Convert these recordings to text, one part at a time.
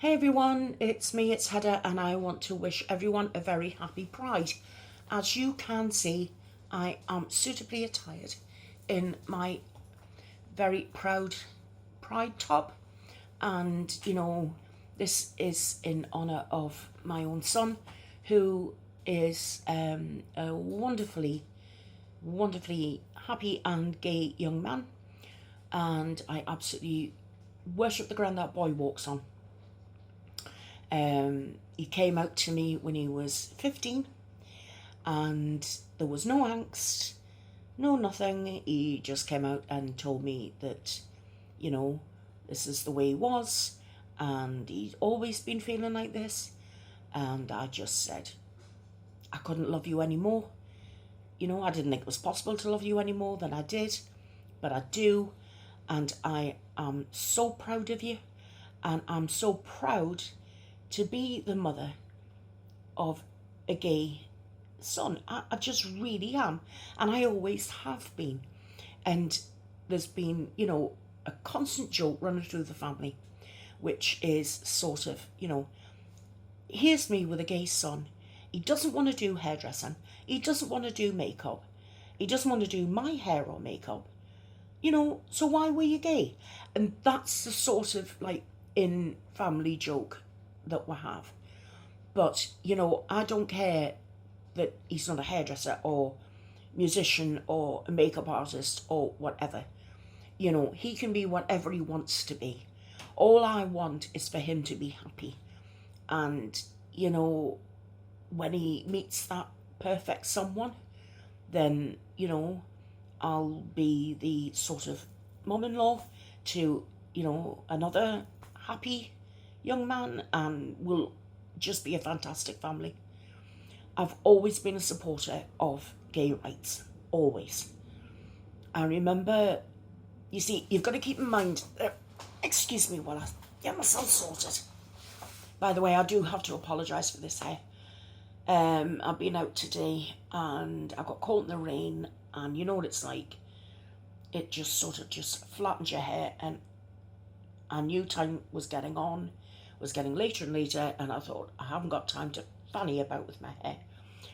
Hey everyone, it's me, it's Heather, and I want to wish everyone a very happy Pride. As you can see, I am suitably attired in my very proud Pride top, and this is in honour of my own son, who is a wonderfully happy and gay young man, and I absolutely worship the ground that boy walks on. He came out to me when he was 15, and there was no angst, no nothing. He just came out and told me that, this is the way he was, and he'd always been feeling like this. And I just said, I couldn't love you anymore. I didn't think it was possible to love you any more than I did, but I do, and I am so proud of you, and I'm so proud to be the mother of a gay son. I just really am, and I always have been. And there's been, a constant joke running through the family, which is sort of, here's me with a gay son. He doesn't want to do hairdressing. He doesn't want to do makeup. He doesn't want to do my hair or makeup. So why were you gay? And that's the sort of in family joke that we have. But I don't care that he's not a hairdresser or musician or a makeup artist or whatever. He can be whatever he wants to be. All I want is for him to be happy. And when he meets that perfect someone, then I'll be the sort of mum-in-law to another happy young man, and we'll just be a fantastic family. I've always been a supporter of gay rights, always. I remember, you see, you've got to keep in mind, excuse me while I get myself sorted. By the way, I do have to apologise for this hair. I've been out today and I got caught in the rain, and you know what it's like. It just sort of flattens your hair, and I knew time was getting on. Was getting later and later, and I thought, I haven't got time to fanny about with my hair,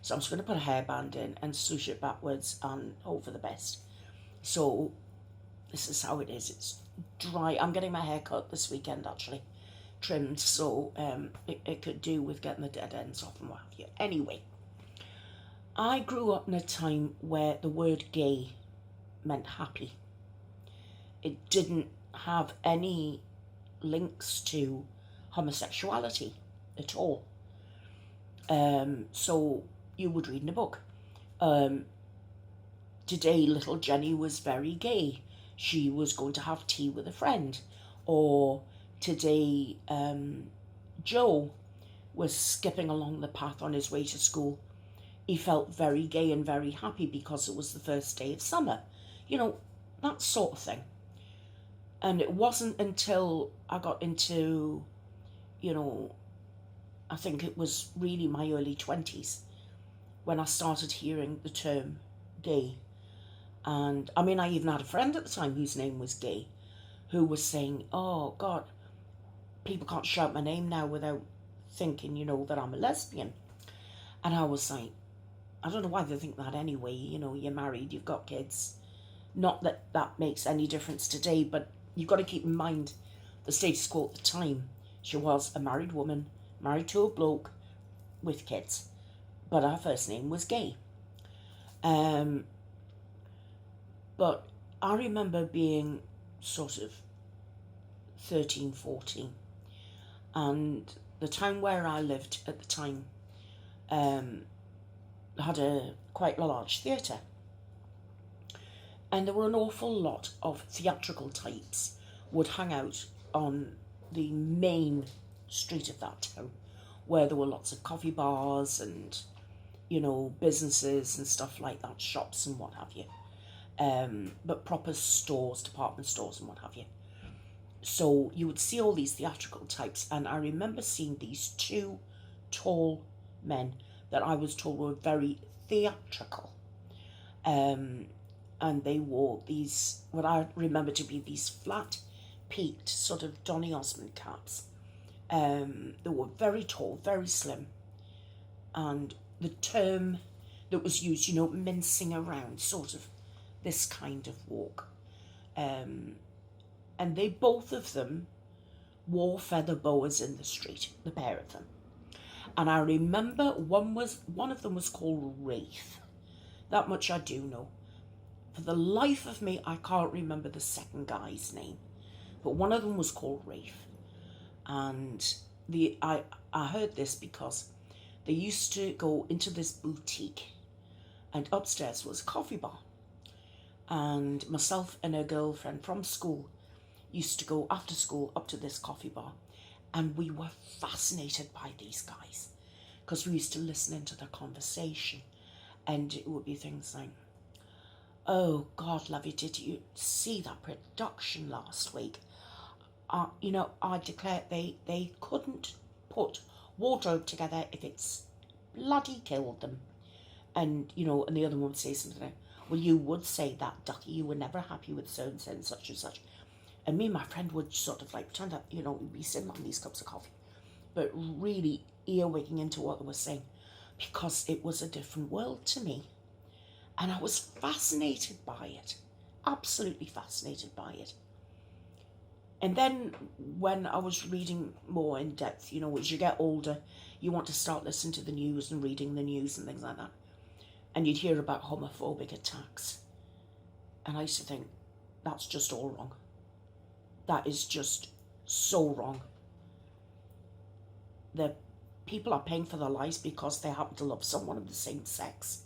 so I'm just going to put a hairband in and swoosh it backwards and hope for the best. So this is how it is. It's dry. I'm getting my hair cut this weekend, actually, trimmed, so it could do with getting the dead ends off and what have you. Anyway, I grew up in a time where the word gay meant happy. It didn't have any links to homosexuality at all. So you would read in a book. Today little Jenny was very gay. She was going to have tea with a friend. Or today Joe was skipping along the path on his way to school. He felt very gay and very happy because it was the first day of summer. That sort of thing. And it wasn't until I got into, I think it was really my early 20s when I started hearing the term gay. And I mean, I even had a friend at the time whose name was Gay, who was saying, oh God, people can't shout my name now without thinking, that I'm a lesbian. And I was like, I don't know why they think that anyway. You're married, you've got kids. Not that that makes any difference today, but you've got to keep in mind the status quo at the time. She was a married woman, married to a bloke with kids, but her first name was Gay. But I remember being sort of 13, 14, and the town where I lived at the time had a quite large theatre. And there were an awful lot of theatrical types would hang out on the main street of that town, where there were lots of coffee bars and, businesses and stuff like that, shops and what have you. But proper stores, department stores and what have you. So you would see all these theatrical types, and I remember seeing these two tall men that I was told were very theatrical. And they wore these, what I remember to be these flat peaked sort of Donny Osmond caps They were very tall, very slim. And the term that was used, mincing around, sort of this kind of walk. And they, both of them, wore feather boas in the street, the pair of them. And I remember one of them was called Wraith. That much I do know. For the life of me, I can't remember the second guy's name. But one of them was called Wraith. And I heard this because they used to go into this boutique, and upstairs was a coffee bar. And myself and a girlfriend from school used to go after school up to this coffee bar, and we were fascinated by these guys because we used to listen into their conversation, and it would be things like, "Oh God, love you, did you see that production last week? I declare they couldn't put wardrobe together if it's bloody killed them." And and the other one would say something like, "Well, you would say that, Ducky, you were never happy with so and so and such and such." And me and my friend would sort of like pretend that, we'd be sitting on these cups of coffee, but really earwigging into what they were saying, because it was a different world to me. And I was fascinated by it, absolutely fascinated by it. And then when I was reading more in depth, as you get older, you want to start listening to the news and reading the news and things like that. And you'd hear about homophobic attacks. And I used to think, that's just all wrong. That is just so wrong. The people are paying for their lives because they happen to love someone of the same sex.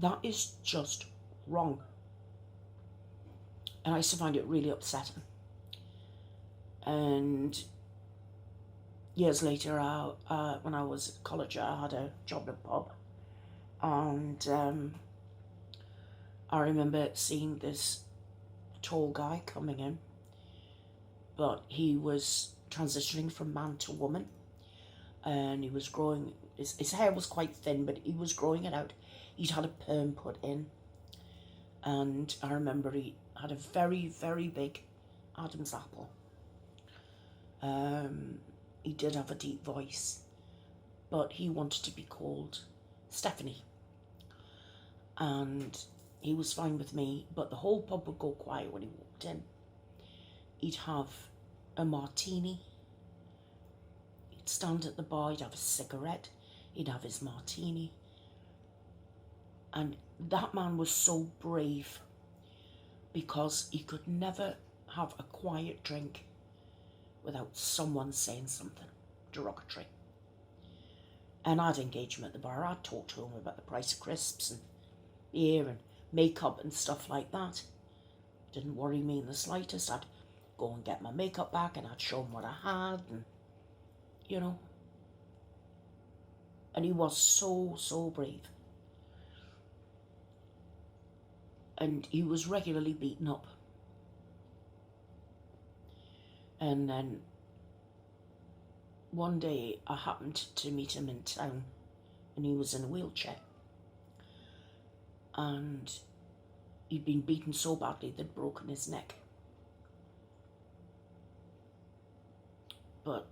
That is just wrong. And I used to find it really upsetting. And years later, when I was at college, I had a job in a pub. And I remember seeing this tall guy coming in, but he was transitioning from man to woman, and he was growing, his hair was quite thin, but he was growing it out. He'd had a perm put in, and I remember he had a very, very big Adam's apple. He did have a deep voice, but he wanted to be called Stephanie. And he was fine with me, but the whole pub would go quiet when he walked in. He'd have a martini. He'd stand at the bar, he'd have a cigarette, he'd have his martini. And that man was so brave, because he could never have a quiet drink without someone saying something derogatory. And I'd engage him at the bar. I'd talk to him about the price of crisps and beer and makeup and stuff like that. Didn't worry me in the slightest. I'd go and get my makeup back, and I'd show him what I had, and and he was so, so brave. And he was regularly beaten up. And then one day I happened to meet him in town, and he was in a wheelchair. And he'd been beaten so badly they'd broken his neck. But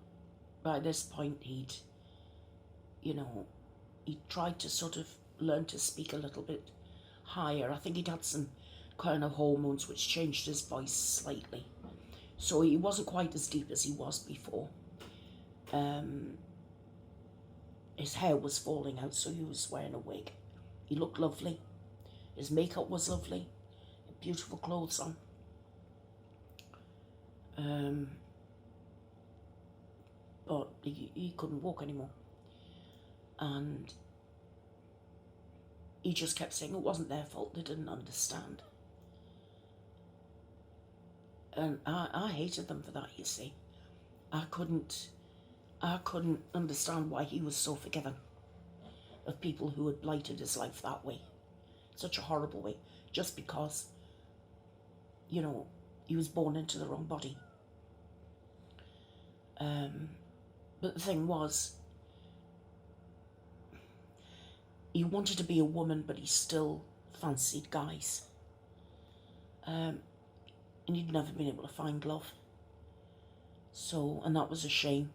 by this point he'd tried to sort of learn to speak a little bit higher. I think he'd had some kind of hormones which changed his voice slightly. So he wasn't quite as deep as he was before. His hair was falling out, so he was wearing a wig. He looked lovely. His makeup was lovely. Beautiful clothes on. But he couldn't walk anymore. And he just kept saying it wasn't their fault, they didn't understand. And I hated them for that, you see. I couldn't understand why he was so forgiving of people who had blighted his life that way. Such a horrible way. Just because, he was born into the wrong body. But the thing was, he wanted to be a woman, but he still fancied guys. And he'd never been able to find love. So, and that was a shame,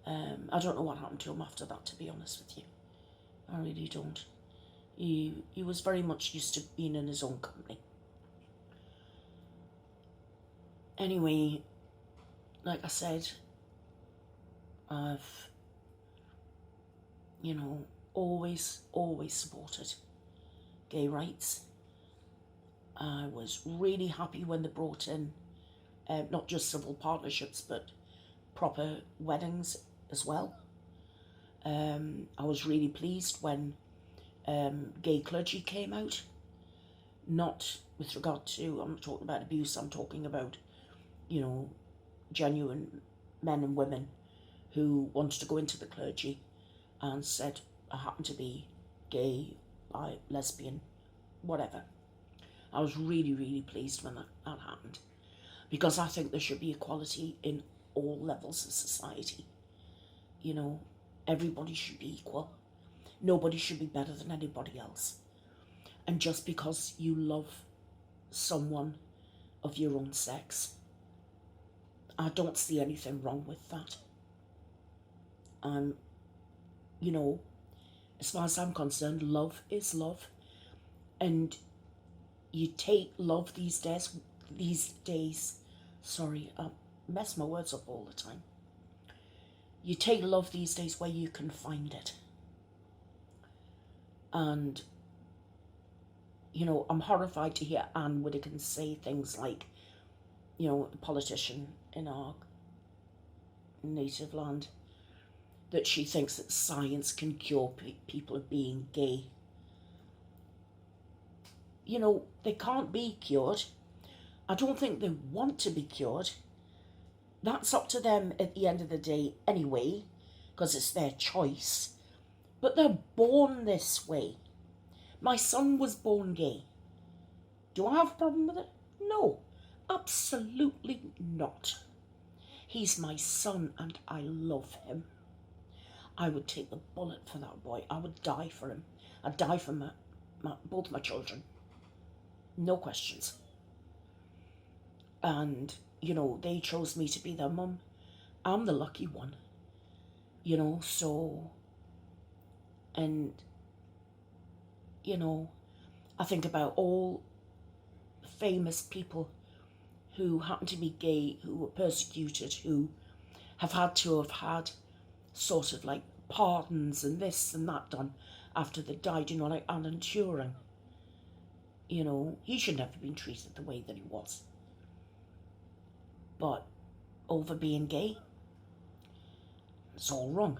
I don't know what happened to him after that, to be honest with you. I really don't. He was very much used to being in his own company. Anyway, like I said, I've, always supported gay rights. I was really happy when they brought in not just civil partnerships, but proper weddings as well. I was really pleased when gay clergy came out, not with regard to, I'm not talking about abuse, I'm talking about, genuine men and women who wanted to go into the clergy and said, I happen to be gay, bi, lesbian, whatever. I was really, really pleased when that happened, because I think there should be equality in all levels of society. Everybody should be equal. Nobody should be better than anybody else. And just because you love someone of your own sex, I don't see anything wrong with that. As far as I'm concerned, love is love. And you take love these days, sorry, I mess my words up all the time. You take love these days where you can find it. And, I'm horrified to hear Anne Widdecombe say things like, a politician in our native land, that she thinks that science can cure people of being gay. They can't be cured. I don't think they want to be cured. That's up to them at the end of the day anyway, because it's their choice. But they're born this way. My son was born gay. Do I have a problem with it? No, absolutely not. He's my son and I love him. I would take the bullet for that boy. I would die for him. I'd die for both my children. No questions. And, they chose me to be their mum. I'm the lucky one. So... And, I think about all famous people who happen to be gay, who were persecuted, who have had sort of like pardons and this and that done after they died, like Alan Turing. He shouldn't have been treated the way that he was. But over being gay, it's all wrong.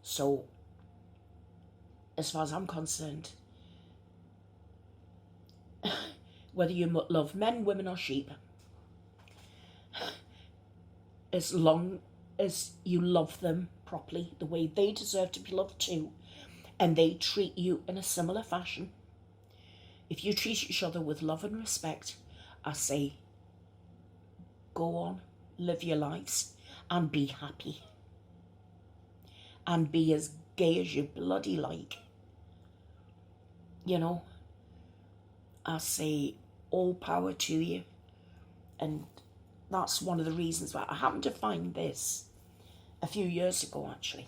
So, as far as I'm concerned, whether you love men, women or sheep, as long as you love them properly, the way they deserve to be loved too, and they treat you in a similar fashion, if you treat each other with love and respect, I say, go on, live your lives, and be happy. And be as gay as you bloody like. I say all power to you. And that's one of the reasons why I happened to find this a few years ago, actually.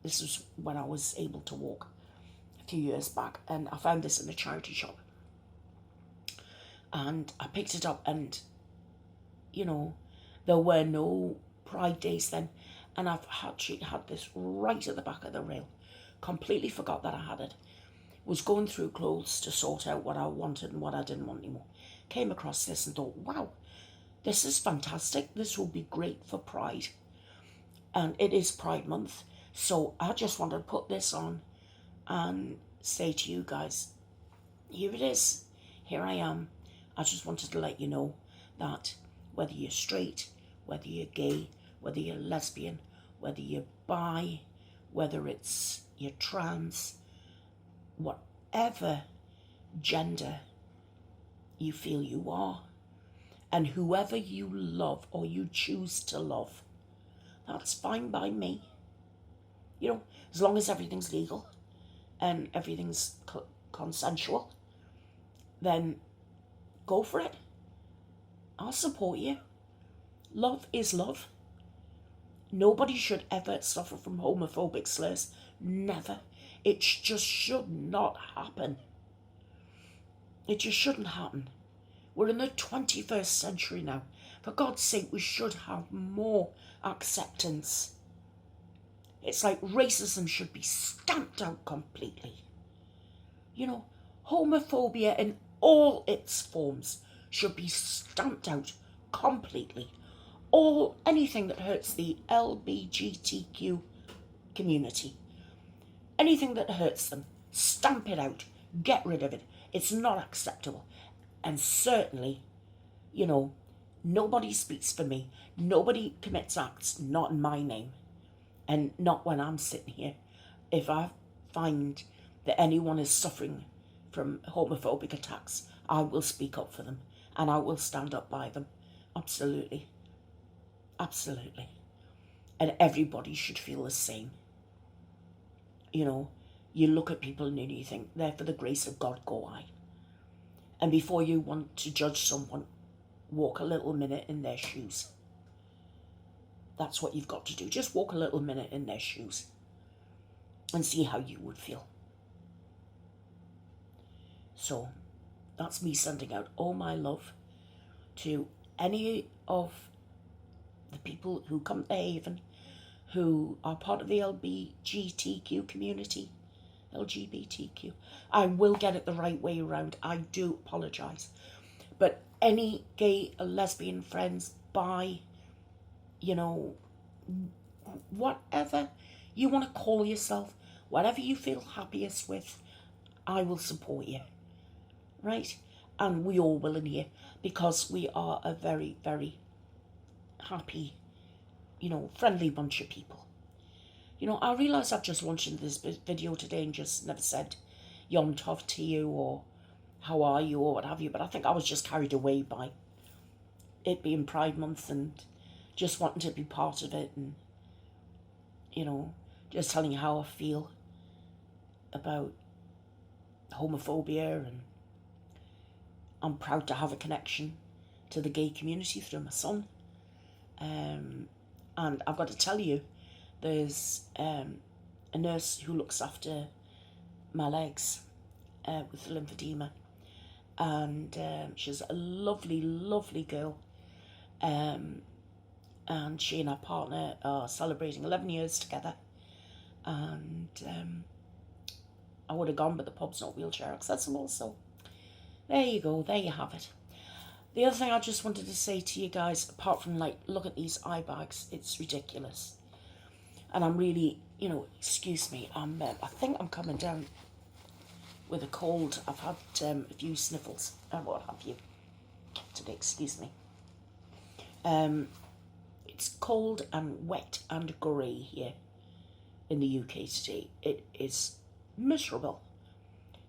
This was when I was able to walk a few years back, and I found this in a charity shop. And I picked it up, and, there were no Pride days then, and I've actually had this right at the back of the rail. Completely forgot that I had it. Was going through clothes to sort out what I wanted and what I didn't want anymore. Came across this and thought, wow, this is fantastic. This will be great for Pride. And it is Pride Month. So I just wanted to put this on and say to you guys, here it is. Here I am. I just wanted to let you know that whether you're straight, whether you're gay, whether you're lesbian, whether you're bi, whether it's you're trans, whatever gender you feel you are, and whoever you love or you choose to love, that's fine by me. As long as everything's legal and everything's consensual, then go for it. I'll support you. Love is love. Nobody should ever suffer from homophobic slurs. Never. It just should not happen. It just shouldn't happen. We're in the 21st century now. For God's sake, we should have more acceptance. It's like racism should be stamped out completely. You know, homophobia in all its forms should be stamped out completely. Anything that hurts the LGBTQ community, anything that hurts them, stamp it out, get rid of it. It's not acceptable. And certainly, you know, nobody speaks for me. Nobody commits acts not in my name. And not when I'm sitting here. If I find that anyone is suffering from homophobic attacks, I will speak up for them. And I will stand up by them. Absolutely. Absolutely. And everybody should feel the same. You know, you look at people and you think, there for the grace of God go I. And before you want to judge someone, walk a little minute in their shoes. That's what you've got to do. Just walk a little minute in their shoes and see how you would feel. So that's me sending out all my love to any of the people who come to Haven, who are part of the LGBTQ community. LGBTQ. I will get it the right way around. I do apologise. But any gay, lesbian friends, bi, you know, whatever you want to call yourself, whatever you feel happiest with, I will support you. Right? And we all will in here, because we are a very, very happy, you know, friendly bunch of people. You know, I realise I've just launched into this video today and just never said Yom Tov to you or how are you or what have you, but I think I was just carried away by it being Pride Month and just wanting to be part of it and, you know, just telling you how I feel about homophobia, and I'm proud to have a connection to the gay community through my son. And I've got to tell you, there's a nurse who looks after my legs with lymphedema, and she's a lovely, lovely girl. And she and her partner are celebrating 11 years together. And I would have gone, but the pub's not wheelchair accessible, so there you go, there you have it. The other thing I just wanted to say to you guys, apart from, like, look at these eye bags, it's ridiculous. And I'm really, you know, excuse me, I think I'm coming down with a cold. I've had a few sniffles and what have you today, excuse me. It's cold and wet and grey here in the UK today. It is miserable.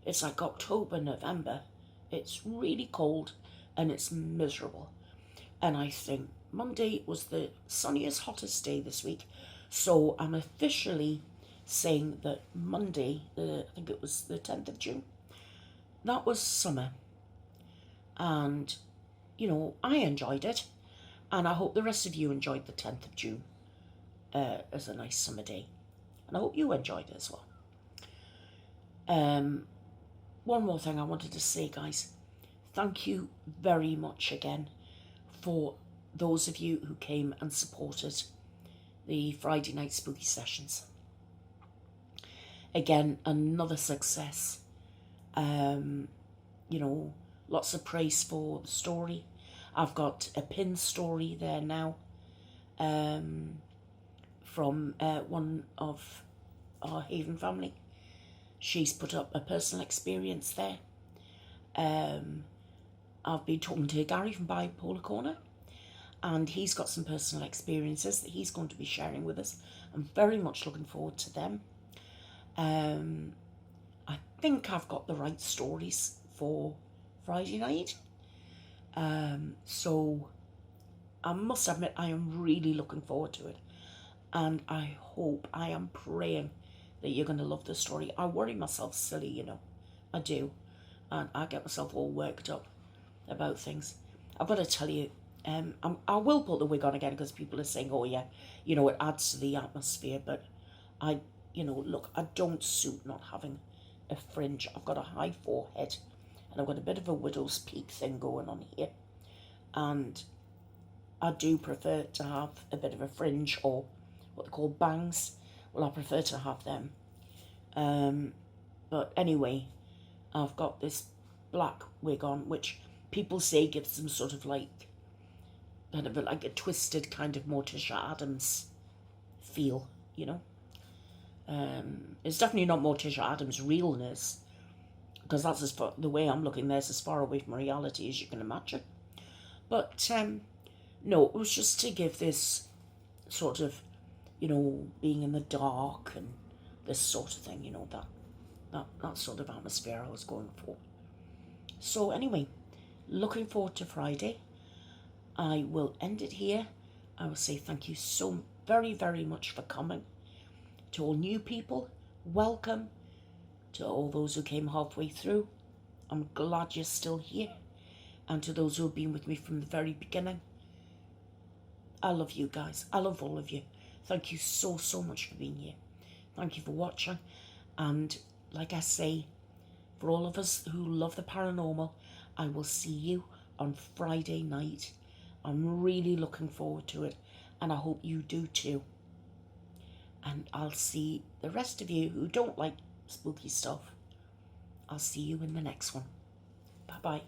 It's like October, November. It's really cold and it's miserable. And I think Monday was the sunniest, hottest day this week. So I'm officially saying that Monday, I think it was the 10th of June, that was summer. And, you know, I enjoyed it. And I hope the rest of you enjoyed the 10th of June as a nice summer day. And I hope you enjoyed it as well. One more thing I wanted to say, guys. Thank you very much again for those of you who came and supported the Friday night spooky sessions. Again, another success. You know, lots of praise for the story. I've got a pin story there now from one of our Haven family. She's put up a personal experience there. I've been talking to Gary from Bipolar Corner, and he's got some personal experiences that he's going to be sharing with us. I'm very much looking forward to them. I think I've got the right stories for Friday night. So I must admit I am really looking forward to it. And I am praying that you're going to love the story. I worry myself silly, you know. I do. And I get myself all worked up about things. I've got to tell you, I will put the wig on again because people are saying, oh yeah, you know, it adds to the atmosphere. But I, you know, look, I don't suit not having a fringe. I've got a high forehead and I've got a bit of a widow's peak thing going on here. And I do prefer to have a bit of a fringe, or what they call bangs. Well, I prefer to have them. But anyway, I've got this black wig on, which people say gives them sort of like, kind of like a twisted kind of Morticia Adams feel, you know. It's definitely not Morticia Adams' realness, because that's as far, the way I'm looking, there's as far away from reality as you can imagine. But no, it was just to give this sort of, you know, being in the dark and this sort of thing, you know, that sort of atmosphere I was going for. So anyway, looking forward to Friday. I will end it here. I will say thank you so very, very much for coming. To all new people, welcome. To all those who came halfway through, I'm glad you're still here. And to those who have been with me from the very beginning, I love you guys. I love all of you. Thank you so, so much for being here. Thank you for watching. And like I say, for all of us who love the paranormal, I will see you on Friday night. I'm really looking forward to it, and I hope you do too. And I'll see the rest of you who don't like spooky stuff. I'll see you in the next one. Bye-bye.